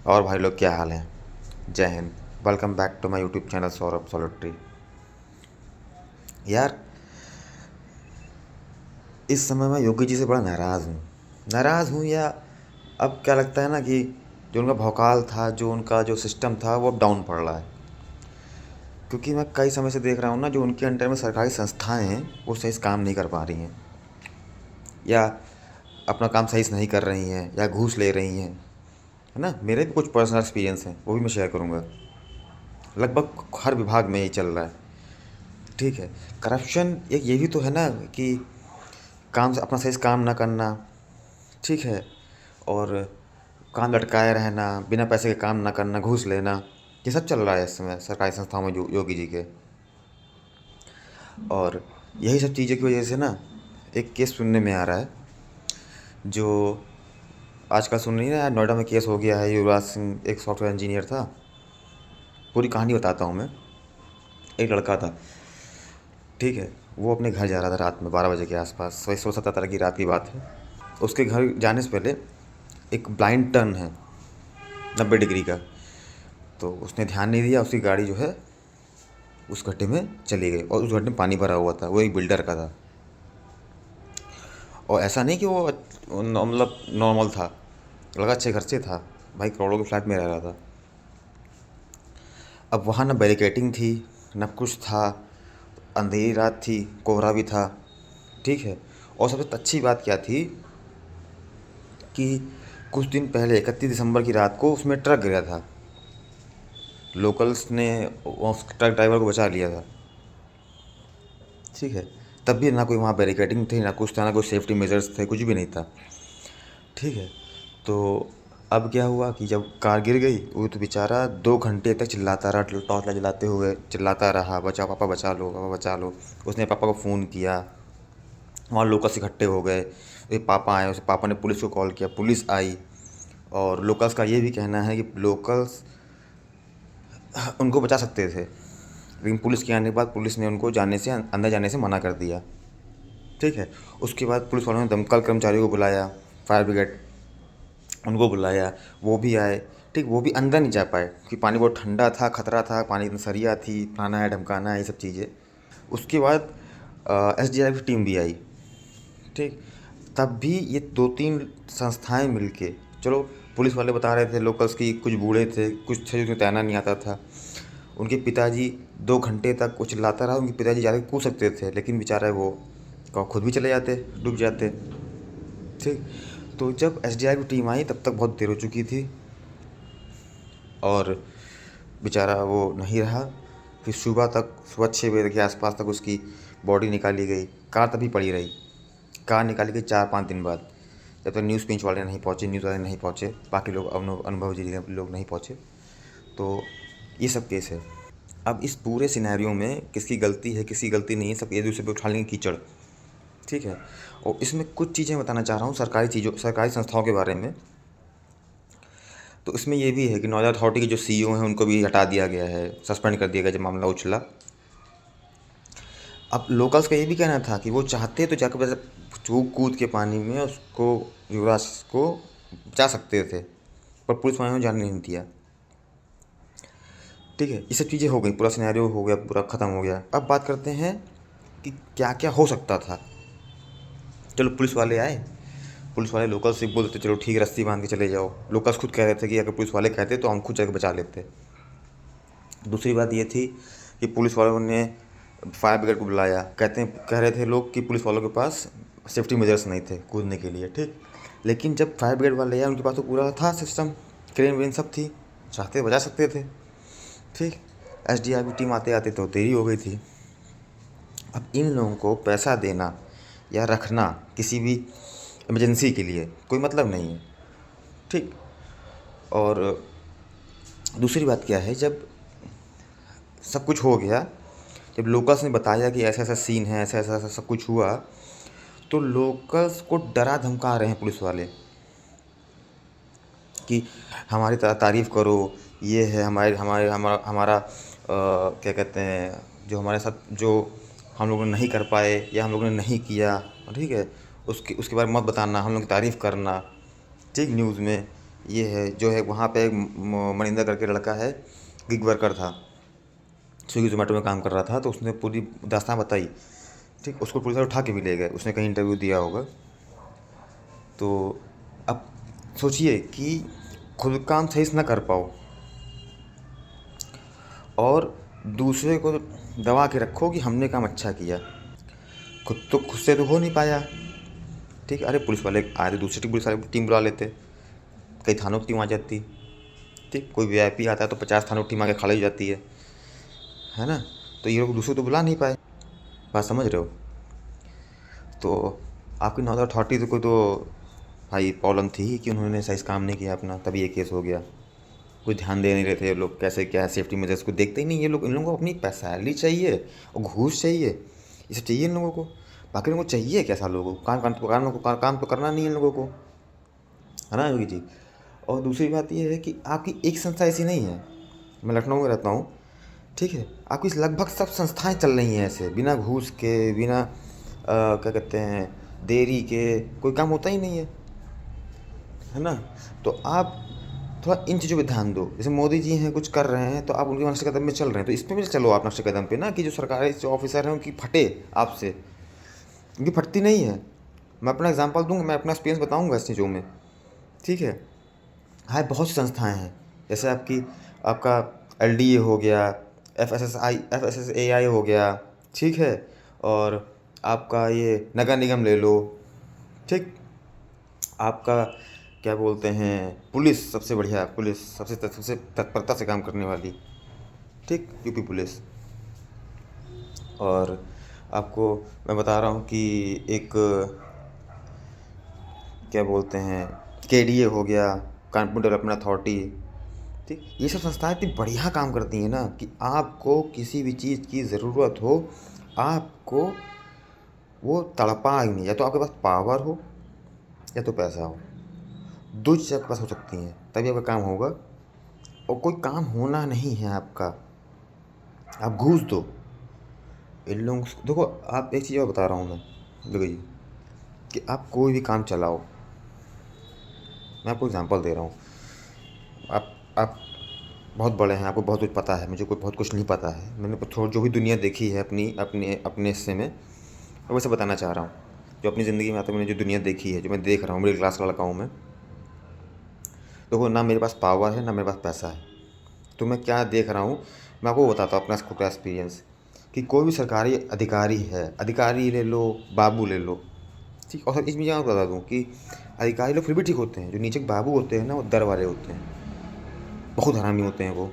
और भाई लोग क्या हाल है। जय Hind. Welcome back to my YouTube channel Saurabh solitary. यार, इस समय मैं योगी जी से बड़ा नाराज़ हूँ या अब क्या लगता है ना कि जो उनका भौकाल था, जो उनका जो सिस्टम था, वो अब डाउन पड़ रहा है। क्योंकि मैं कई समय से देख रहा हूँ ना, जो उनके अंडर में सरकारी संस्थाएं हैं वो सही से काम नहीं कर पा रही हैं, या अपना काम सही से नहीं कर रही हैं, या घूस ले रही हैं। है ना, मेरे भी कुछ पर्सनल एक्सपीरियंस हैं, वो भी मैं शेयर करूँगा। लगभग हर विभाग में यही चल रहा है। ठीक है। करप्शन एक ये भी तो है ना कि काम से अपना सही से काम ना करना। ठीक है। और काम लटकाए रहना, बिना पैसे के काम ना करना, घूस लेना, ये सब चल रहा है इस समय सरकारी संस्थाओं में योगी जी के। और यही सब चीज़ों की वजह से ना एक केस सुनने में आ रहा है, जो आजकल सुन रही है ना, नोएडा में केस हो गया है। युवराज सिंह एक सॉफ्टवेयर इंजीनियर था। पूरी कहानी बताता हूँ मैं। एक लड़का था, ठीक है। वो अपने घर जा रहा था रात में 12 बजे के आसपास, वही 16-17 की रात की बात है। उसके घर जाने से पहले एक ब्लाइंड टर्न है 90 डिग्री का, तो उसने ध्यान नहीं दिया, उसकी गाड़ी जो है उस गड्ढे में चली गई, और उस गड्ढे में पानी भरा हुआ था। वो एक बिल्डर का था, और ऐसा नहीं कि वो मतलब नॉर्मल था। लड़का अच्छे घर से था, भाई करोड़ों के फ्लैट में रह रहा था। अब वहाँ ना बैरिकेटिंग थी, न कुछ था, अंधेरी रात थी, कोहरा भी था। ठीक है। और सबसे अच्छी बात क्या थी कि कुछ दिन पहले 31 दिसंबर की रात को उसमें ट्रक गिरा था। लोकल्स ने उस ट्रक ड्राइवर को बचा लिया था। ठीक है। तब भी ना कोई वहाँ बैरिकेडिंग थी, ना कुछ था, ना कोई सेफ्टी मेजर्स थे, कुछ भी नहीं था। ठीक है। तो अब क्या हुआ कि जब कार गिर गई, वो तो बेचारा 2 घंटे तक चिल्लाता रहा, टॉर्च लाइट जलाते हुए चिल्लाता रहा, बचाओ पापा, बचा लो पापा, बचा लो। उसने पापा को फ़ोन किया, वहाँ लोकल्स इकट्ठे हो गए, फिर पापा आए, उसे पापा ने पुलिस को कॉल किया, पुलिस आई। और लोकल्स का ये भी कहना है कि लोकल्स उनको बचा सकते थे, लेकिन पुलिस के आने के बाद पुलिस ने उनको जाने से, अंदर जाने से मना कर दिया। ठीक है। उसके बाद पुलिस वालों ने दमकल कर्मचारियों को बुलाया, फायर ब्रिगेड उनको बुलाया, वो भी आए। ठीक, वो भी अंदर नहीं जा पाए क्योंकि पानी बहुत ठंडा था, खतरा था, पानी इतना सरिया थी, फलाना है ढमकाना है, ये सब चीज़ें। उसके बाद SDRF की टीम भी आई। ठीक। तब भी ये 2-3 संस्थाएं मिलके, चलो पुलिस वाले बता रहे थे लोकल्स की कुछ बूढ़े थे, कुछ थे जिनको तैरना नहीं आता था। उनके पिताजी 2 घंटे तक वो चिल्लाता रहा, उनके पिताजी जाके कूद सकते थे, लेकिन बेचारा वो खुद भी चले जाते, डूब जाते। ठीक। तो जब SDI की टीम आई तब तक बहुत देर हो चुकी थी, और बेचारा वो नहीं रहा। फिर सुबह 6 बजे के आसपास तक उसकी बॉडी निकाली गई। कार तभी पड़ी रही। कार निकाली गई 4-5 दिन बाद, जब तक न्यूज़ पिंच वाले नहीं पहुँचे, न्यूज़ वाले नहीं पहुँचे, बाकी लोग अनुभवजी लोग नहीं पहुँचे। तो ये सब केस है। अब इस पूरे सिनेरियो में किसकी गलती है, किसकी गलती नहीं है, सब एक दूसरे पे उछालेंगे कीचड़। ठीक है। और इसमें कुछ चीज़ें बताना चाह रहा हूँ सरकारी संस्थाओं के बारे में। तो इसमें ये भी है कि नोएडा अथॉरिटी के जो CEO हैं उनको भी हटा दिया गया है, सस्पेंड कर दिया गया जब मामला उछला। अब लोकल्स का ये भी कहना था कि वो चाहते तो जाकर वो कूद के पानी में उसको, युवराज को बचा सकते थे, पर पुलिस वालों ने जाने नहीं दिया। ठीक है। ये सब चीज़ें हो गई, पूरा सिनेरियो हो गया, पूरा ख़त्म हो गया। अब बात करते हैं कि क्या क्या हो सकता था। चलो पुलिस वाले आए, पुलिस वाले लोकल से बोल देते चलो ठीक है, रस्सी बांध के चले जाओ। लोकल्स खुद कह रहे थे कि अगर पुलिस वाले कहते तो हम खुद जाकर बचा लेते। दूसरी बात ये थी कि पुलिस वालों ने फायर ब्रिगेड को बुलाया। कह रहे थे लोग कि पुलिस वालों के पास सेफ्टी मेजर्स नहीं थे कूदने के लिए। ठीक। लेकिन जब फायर ब्रिगेड वाले आए, उनके पास तो पूरा था सिस्टम, क्रेन वेन सब थी, चाहते बचा सकते थे। ठीक। SDI की टीम आते आते तो देरी हो गई थी। अब इन लोगों को पैसा देना या रखना किसी भी इमरजेंसी के लिए कोई मतलब नहीं है। ठीक। और दूसरी बात क्या है, जब सब कुछ हो गया, जब लोकल्स ने बताया कि ऐसा ऐसा सीन है, ऐसा ऐसा ऐसा सब कुछ हुआ, तो लोकल्स को डरा धमका रहे हैं पुलिस वाले कि हमारी तारीफ़ करो, ये है हमारे हमारे हमारा हमारा क्या कहते हैं, जो हमारे साथ जो हम लोगों ने नहीं कर पाए या हम लोगों ने नहीं किया। ठीक है। उसके उसके बारे में मत बताना, हम लोग की तारीफ़ करना। ठीक, न्यूज़ में ये है जो है वहाँ पे एक मनिंदर करके लड़का है, गिग वर्कर था, स्विगी जोमेटो में काम कर रहा था। तो उसने पूरी दास्तान बताई, ठीक। उसको पुलिस वाले उठा के भी ले गए, उसने कहीं इंटरव्यू दिया होगा। तो अब सोचिए कि खुद काम सही से ना कर पाओ और दूसरे को दबा के रखो कि हमने काम अच्छा किया, खुद से तो हो नहीं पाया, ठीक। अरे पुलिस वाले आए थे, दूसरी पुलिस वाले टीम बुला लेते, कई थानों की टीम आ जाती, ठीक। कोई वीआईपी आता है तो 50 थानों की टीम आके खड़ी हो जाती है ना। तो ये लोग दूसरे तो बुला नहीं पाए, बात समझ रहे हो। तो आपकी नॉर्दर्न अथॉरिटी को तो भाई प्रॉब्लम थी ही कि उन्होंने सही से काम नहीं किया अपना, तभी ये केस हो गया। कुछ ध्यान दे नहीं रहे थे ये लोग, कैसे क्या सेफ्टी मेजर्स को देखते ही नहीं ये लोग। इन लोगों को अपनी सैलरी चाहिए और घूस चाहिए, ये सब चाहिए इन लोगों को। बाकी लोगों को चाहिए कैसा, लोगों को काम तो करना नहीं है इन लोगों को, है ना योगी जी। और दूसरी बात ये है कि आपकी एक संस्था ऐसी नहीं है, मैं लखनऊ में रहता हूँ, ठीक है। आपकी लगभग सब संस्थाएं चल रही हैं ऐसे, बिना घूस के, बिना क्या कहते हैं देरी के, कोई काम होता ही नहीं है ना। तो आप थोड़ा इन चीज़ों पे ध्यान दो। जैसे मोदी जी हैं, कुछ कर रहे हैं तो आप उनके नक्शे कदम में चल रहे हैं, तो इस पर भी चलो आप नक्शे कदम पे ना, कि जो सरकारी जो ऑफिसर हैं उनकी फटे आपसे, उनकी फटती नहीं है। मैं अपना एग्जांपल दूंगा, मैं अपना एक्सपीरियंस बताऊंगा इस चीज़ों में, ठीक है। हाँ, बहुत सी संस्थाएं हैं, जैसे आपका एलडीए हो गया, एफएसएसएआई हो गया, ठीक है। और आपका ये नगर निगम ले लो, ठीक। आपका क्या बोलते हैं पुलिस, सबसे बढ़िया पुलिस, सबसे तत्परता से काम करने वाली, ठीक, यूपी पुलिस। और आपको मैं बता रहा हूँ कि एक क्या बोलते हैं केडीए हो गया, कानपुर डेवलपमेंट अथॉरिटी, ठीक। ये सब संस्थाएं इतनी बढ़िया काम करती हैं ना कि आपको किसी भी चीज़ की ज़रूरत हो, आपको वो तड़पा ही नहीं। या तो आपके पास पावर हो या तो पैसा हो, दो चीज़ आपके पास हो सकती हैं, तभी आपका काम होगा। और कोई काम होना नहीं है आपका, आप घूस दो इन लोगों को। देखो आप एक चीज़ और बता रहा हूँ मैं, देखो जी, कि आप कोई भी काम चलाओ, मैं आपको एग्जांपल दे रहा हूँ। आप बहुत बड़े हैं, आपको बहुत कुछ पता है, मुझे कोई बहुत कुछ नहीं पता है। मैंने थोड़ा जो भी दुनिया देखी है अपनी अपने अपने हिस्से में, मैं वैसे बताना चाह रहा हूँ। जो अपनी ज़िंदगी में आता है, मैंने जो दुनिया देखी है, जो मैं देख रहा हूँ, मिडिल क्लास का लड़का हूँ मैं। देखो ना मेरे पास पावर है ना मेरे पास पैसा है, तो मैं क्या देख रहा हूँ मैं आपको बताता हूँ अपना खुद का एक्सपीरियंस। कि कोई भी सरकारी अधिकारी है, अधिकारी ले लो, बाबू ले लो, ठीक। और इसमें यहाँ बता दूँ कि अधिकारी लोग फिर भी ठीक होते हैं, जो नीचे के बाबू होते हैं ना वो दर वाले होते हैं, बहुत हरामी होते हैं वो।